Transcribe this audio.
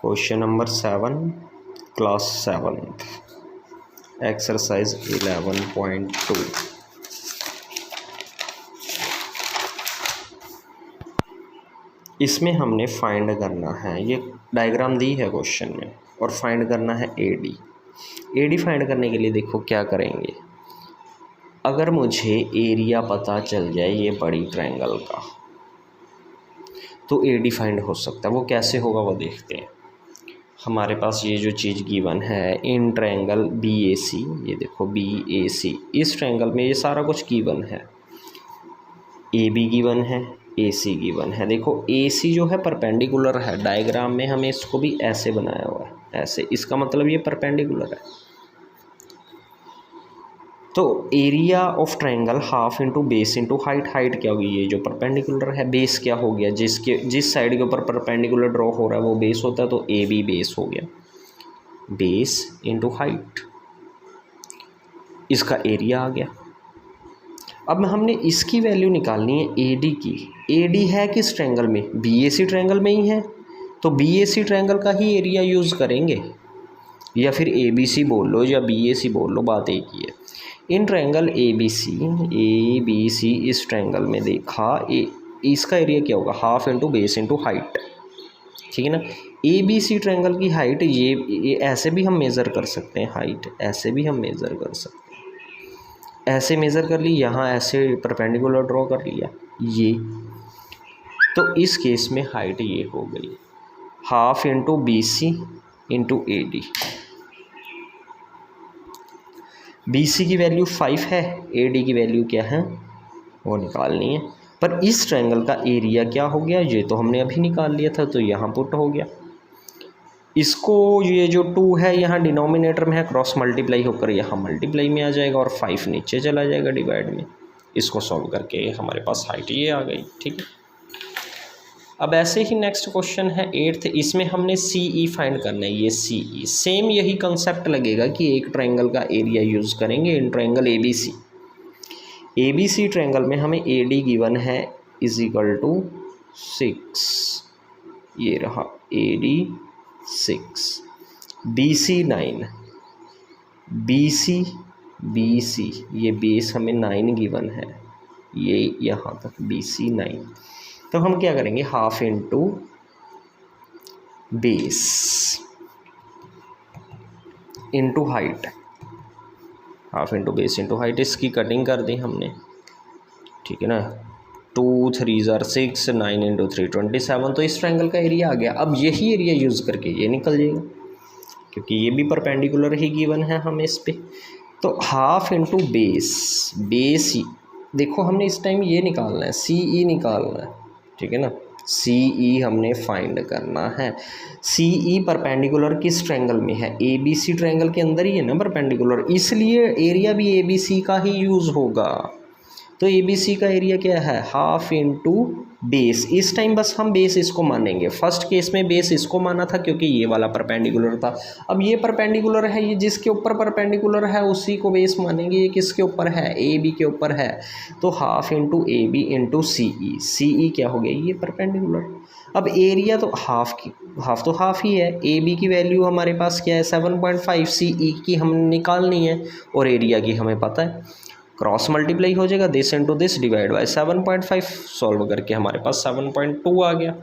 Question number 7 class 7 exercise 11.2। इसमें हमने find करना है, ये डायग्राम दी है क्वेश्चन में, और फाइंड करना है एडी। एडी फाइंड करने के लिए देखो क्या करेंगे। अगर मुझे एरिया पता चल जाए ये बड़ी ट्रायंगल का, तो एडी फाइंड हो सकता है। वो कैसे होगा वो देखते हैं। हमारे पास ये जो चीज़ गिवन है इन ट्रायंगल बी ए सी, ये देखो बी ए सी, इस ट्रायंगल में ये सारा कुछ गिवन है। ए बी गिवन है, ए सी गिवन है। देखो ए सी जो है परपेंडिकुलर है, डायग्राम में हमें इसको भी ऐसे बनाया हुआ है, ऐसे, इसका मतलब ये परपेंडिकुलर है। तो area of triangle half into base into height. Height क्या होगी, ये जो परपेंडिकुलर है। बेस क्या हो गया, जिस साइड के ऊपर परपेंडिकुलर ड्रॉ हो रहा है वो बेस होता है, तो ए बी बेस हो गया, बेस इंटू हाइट, इसका एरिया आ गया। अब हमने इसकी वैल्यू निकालनी है ए डी की। ए डी है किस ट्रायंगल में, बी ए सी ट्रायंगल में ही है, तो बी ए सी ट्रायंगल का ही एरिया यूज़ करेंगे, या फिर ए बी सी बोल लो या बी ए सी बोल लो, बात एक ही है। इन ट्रायंगल ए बी सी इस ट्रायंगल में देखा, इसका एरिया क्या होगा, half into base into height, ठीक है ना। ए बी सी ट्रायंगल की हाइट ये ऐसे भी हम मेज़र कर सकते हैं, हाइट ऐसे भी हम मेज़र कर सकते हैं, ऐसे मेज़र कर ली, यहाँ ऐसे परपेंडिकुलर ड्रॉ कर लिया ये, तो इस केस में हाइट ये हो गई half into B C into A D. B C की वैल्यू 5 है, ए डी की वैल्यू क्या है वो निकालनी है। पर इस ट्रायंगल का एरिया क्या हो गया, ये तो हमने अभी निकाल लिया था, तो यहाँ पुट हो गया। इसको ये जो 2 है यहाँ डिनोमिनेटर में है, क्रॉस मल्टीप्लाई होकर यहाँ मल्टीप्लाई में आ जाएगा, और 5 नीचे चला जाएगा डिवाइड में। इसको सॉल्व करके हमारे पास हाइट ये आ गई, ठीक है। अब ऐसे ही नेक्स्ट क्वेश्चन है 8th, इसमें हमने सी ई फाइंड करना है। ये सी ई सेम यही कंसेप्ट लगेगा कि एक ट्रायंगल का एरिया यूज़ करेंगे in triangle A B C. A B C triangle में हमें ए डी गिवन है इज इक्वल टू 6, ये रहा A D 6, B C 9, B C ये बेस हमें 9 गिवन है, ये यहाँ तक बी सी 9। तो हम क्या करेंगे, half into base into height, half into base into height, इसकी कटिंग कर दी हमने, ठीक है ना। 2 3 6, 9 इंटू 3 27, तो इस ट्रायंगल का एरिया आ गया। अब यही एरिया यूज़ करके ये निकल जाएगा, क्योंकि ये भी परपेंडिकुलर ही गिवन है हमें इस पे। तो हाफ इंटू बेस ही देखो, हमने इस टाइम ये निकालना है, सी ई निकालना है, ठीक है ना। सी ई हमने फाइंड करना है। सी ई परपेंडिकुलर किस ट्रायंगल में है, ए बी सी ट्रायंगल के अंदर ही है ना परपेंडिकुलर, इसलिए एरिया भी ए बी सी का ही यूज़ होगा। तो ए बी सी का एरिया क्या है, हाफ इंटू बेस। इस टाइम बस हम बेस इसको मानेंगे, फर्स्ट केस में बेस इसको माना था क्योंकि ये वाला परपेंडिकुलर था। अब ये परपेंडिकुलर है, ये जिसके ऊपर परपेंडिकुलर है उसी को बेस मानेंगे। ये किसके ऊपर है, ए बी के ऊपर है, तो half into A B into C E. C E क्या हो गया, ये परपेंडिकुलर। अब एरिया तो हाफ तो हाफ ही है, ए बी की वैल्यू हमारे पास क्या है 7.5, सी ई की हम निकालनी है, और एरिया की हमें पता है, क्रॉस मल्टीप्लाई हो जाएगा, this into this divide by 7.5, solve करके हमारे पास 7.2 आ गया।